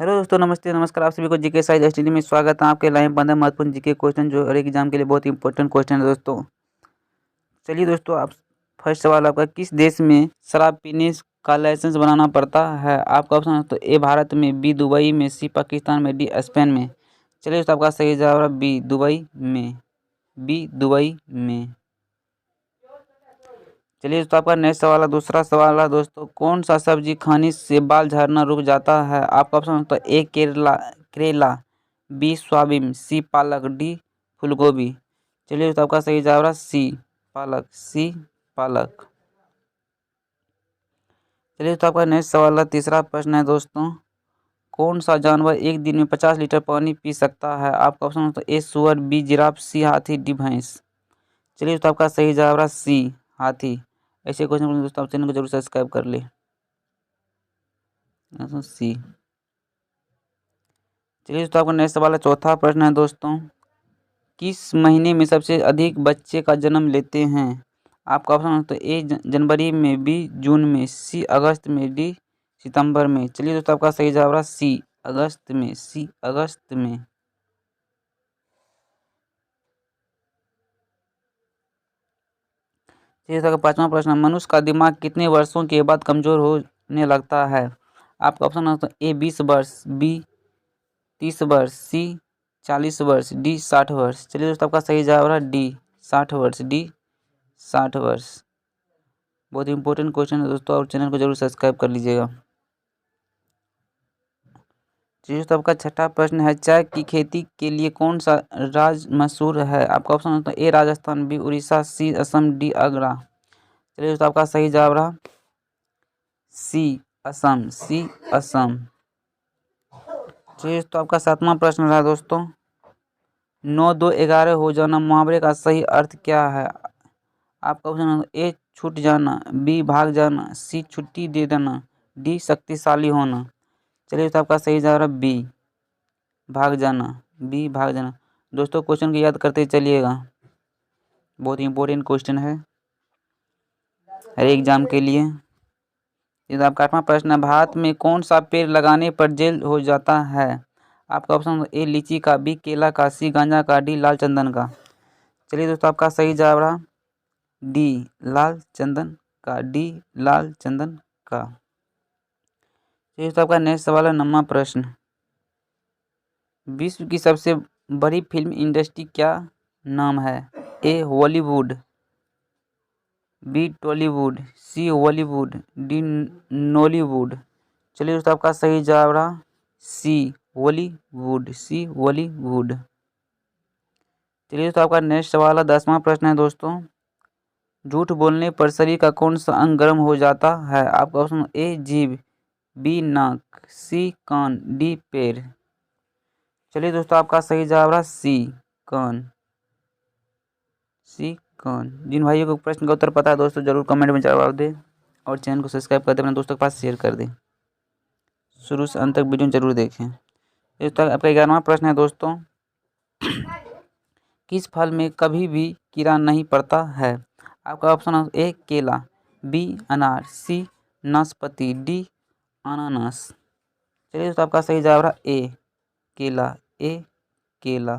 Hello दोस्तों, नमस्ते नमस्कार। आप सभी को जीके साइंस स्टडी में स्वागत है। आपके लाइव बंद है महत्वपूर्ण जीके क्वेश्चन जो हर एक एग्जाम के लिए बहुत इंपॉर्टेंट क्वेश्चन है दोस्तों। चलिए दोस्तों, आप फर्स्ट सवाल आपका, किस देश में शराब पीने का लाइसेंस बनाना पड़ता है? आपका ऑप्शन है तो ए भारत में, बी दुबई में, सी पाकिस्तान में, डी स्पेन में। चलिए दोस्तों, आपका सही जवाब है बी दुबई में। बी दुबई में। चलिए दोस्तों, आपका नेक्स्ट सवाल है, दूसरा सवाल है दोस्तों, कौन सा सब्जी खाने से बाल झड़ना रुक जाता है? आपका ऑप्शन है तो ए करेला, बी सोयाबीन, सी पालक, डी फूलगोभी। चलिए दोस्तों, आपका सही जवाब है सी पालक। सी पालक। चलिए दोस्तों, आपका नेक्स्ट सवाल है, तीसरा प्रश्न है दोस्तों, कौन सा जानवर एक दिन में 50 लीटर पानी पी सकता है? आपका ऑप्शन है तो ए सुअर, बी जिराफ, सी हाथी, डी भैंस। चलिए दोस्तों, आपका सही जवाब है सी हाथी। ऐसे क्वेश्चन दोस्तों आप चैनल को जरूर सब्सक्राइब कर ले। सी। चलिए दोस्तों, आपका नेक्स्ट सवाल है, चौथा प्रश्न है दोस्तों, किस महीने में सबसे अधिक बच्चे का जन्म लेते हैं? आपका ऑप्शन है तो ए जनवरी में, बी जून में, सी अगस्त में, डी सितंबर में। चलिए दोस्तों, आपका सही जवाब है सी अगस्त में। सी अगस्त में। चलिए दोस्तों, पांचवा प्रश्न है, मनुष्य का दिमाग कितने वर्षों के बाद कमजोर होने लगता है? आपका ऑप्शन है तो ए 20 वर्ष, बी 30 वर्ष, सी 40 वर्ष, डी 60 वर्ष। चलिए दोस्तों, आपका सही जवाब है डी 60 वर्ष। डी 60 वर्ष। बहुत इंपॉर्टेंट क्वेश्चन है दोस्तों, और चैनल को जरूर सब्सक्राइब कर लीजिएगा। चलिए दोस्तों, आपका छठा प्रश्न है, चाय की खेती के लिए कौन सा राज्य मशहूर है? आपका ऑप्शन है तो ए राजस्थान, बी उड़ीसा, सी असम, डी आगरा। चलिए दोस्तों, आपका सही जवाब रहा सी असम। सी असम। चलिए दोस्तों, आपका सातवां प्रश्न रहा दोस्तों, 9 2 11 हो जाना मुहावरे का सही अर्थ क्या है? आपका ऑप्शन है ए छूट जाना, बी भाग जाना, सी छुट्टी दे देना, डी शक्तिशाली होना। चलिए तो आपका सही जवाब है बी भाग जाना। बी भाग जाना। दोस्तों, क्वेश्चन को याद करते चलिएगा, बहुत इंपॉर्टेंट क्वेश्चन है हर एग्जाम के लिए। ये तो आपका आठवां प्रश्न है, भारत में कौन सा पेड़ लगाने पर जेल हो जाता है? आपका ऑप्शन ए लीची का, बी केला का, सी गांजा का, डी लाल चंदन का। चलिए दोस्तों, आपका सही जवाब रहा डी लाल चंदन का। डी लाल चंदन का। चलिए दोस्तों, आपका नेक्स्ट सवाल है, 9वां प्रश्न, विश्व की सबसे बड़ी फिल्म इंडस्ट्री क्या नाम है? ए हॉलीवुड, बी टॉलीवुड, सी हॉलीवुड, डी नॉलीवुड। चलिए दोस्तों, आपका सही जवाब रहा सी हॉलीवुड। सी हॉलीवुड। चलिए दोस्तों, आपका नेक्स्ट सवाल है, 10वां प्रश्न है दोस्तों, झूठ बोलने पर शरीर का कौन सा अंग गर्म हो जाता है? आपका ऑप्शन ए जीभ, बी नाक, सी कान, डी पैर। चलिए दोस्तों, आपका सही जवाब रहा सी कान। सी कान। जिन भाइयों को प्रश्न का उत्तर पता है दोस्तों, जरूर कमेंट में जवाब दें और चैनल को सब्सक्राइब कर दें, अपने दोस्तों के पास शेयर कर दें। शुरू से अंत तक वीडियो जरूर देखें। दोस्तों, आपका 11वां प्रश्न है दोस्तों, किस फल में कभी भी कीड़ा नहीं पड़ता है? आपका ऑप्शन है ए केला, बी अनार, सी नाशपाती, डी अनानास। चलिए दोस्तों, आपका सही जवाब रहा ए केला। ए केला।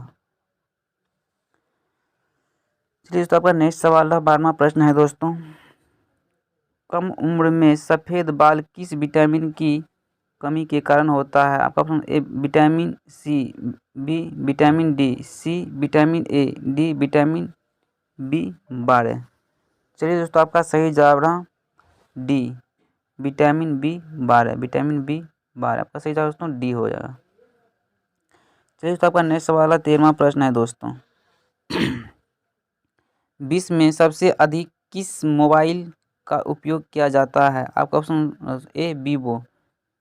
चलिए दोस्तों, आपका नेक्स्ट सवाल है, 12वां प्रश्न है दोस्तों, कम उम्र में सफ़ेद बाल किस विटामिन की कमी के कारण होता है? आपका option A vitamin C, B vitamin D, C vitamin A, D vitamin बी12। चलिए दोस्तों, आपका सही जवाब रहा डी विटामिन बी12। विटामिन बी12 आपका सही जवाब दोस्तों डी हो जाएगा। चलिए दोस्तों, आपका नेक्स्ट सवाल है, 13वां प्रश्न है दोस्तों, विश्व में सबसे अधिक किस मोबाइल का उपयोग किया जाता है? आपका option A Vivo,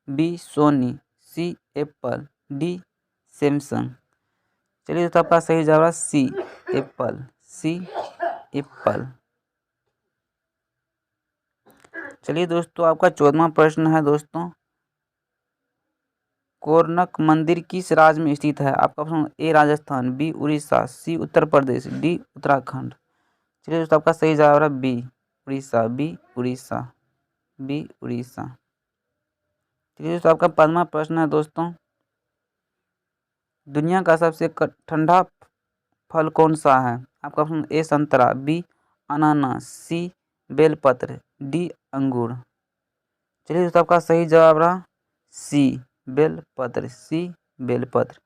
B Sony, C Apple, D Samsung. चलिए दोस्तों, आपका सही जवाब है सी एप्पल। सी एप्पल। चलिए दोस्तों, आपका 14वां प्रश्न है दोस्तों, कोणार्क मंदिर किस राज्य में स्थित है? आपका option A Rajasthan, B Orissa, C Uttar Pradesh, D Uttarakhand. चलिए दोस्तों, आपका सही जवाब है B Orissa. B Orissa. B Orissa. चलिए दोस्तों, आपका 15वां प्रश्न है दोस्तों, दुनिया का सबसे ठंडा फल कौन सा है? आपका ऑप्शन ए संतरा, बी अनानास, सी बेलपत्र, डी अंगूर। चलिए दोस्तों आपका सही जवाब रहा सी बेलपत्र, सी बेलपत्र।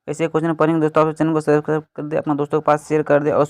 ऐसे क्वेश्चन पढ़ेंगे दोस्तों, आप चैनल को सब्सक्राइब कर दे, अपना दोस्तों के पास शेयर कर दे और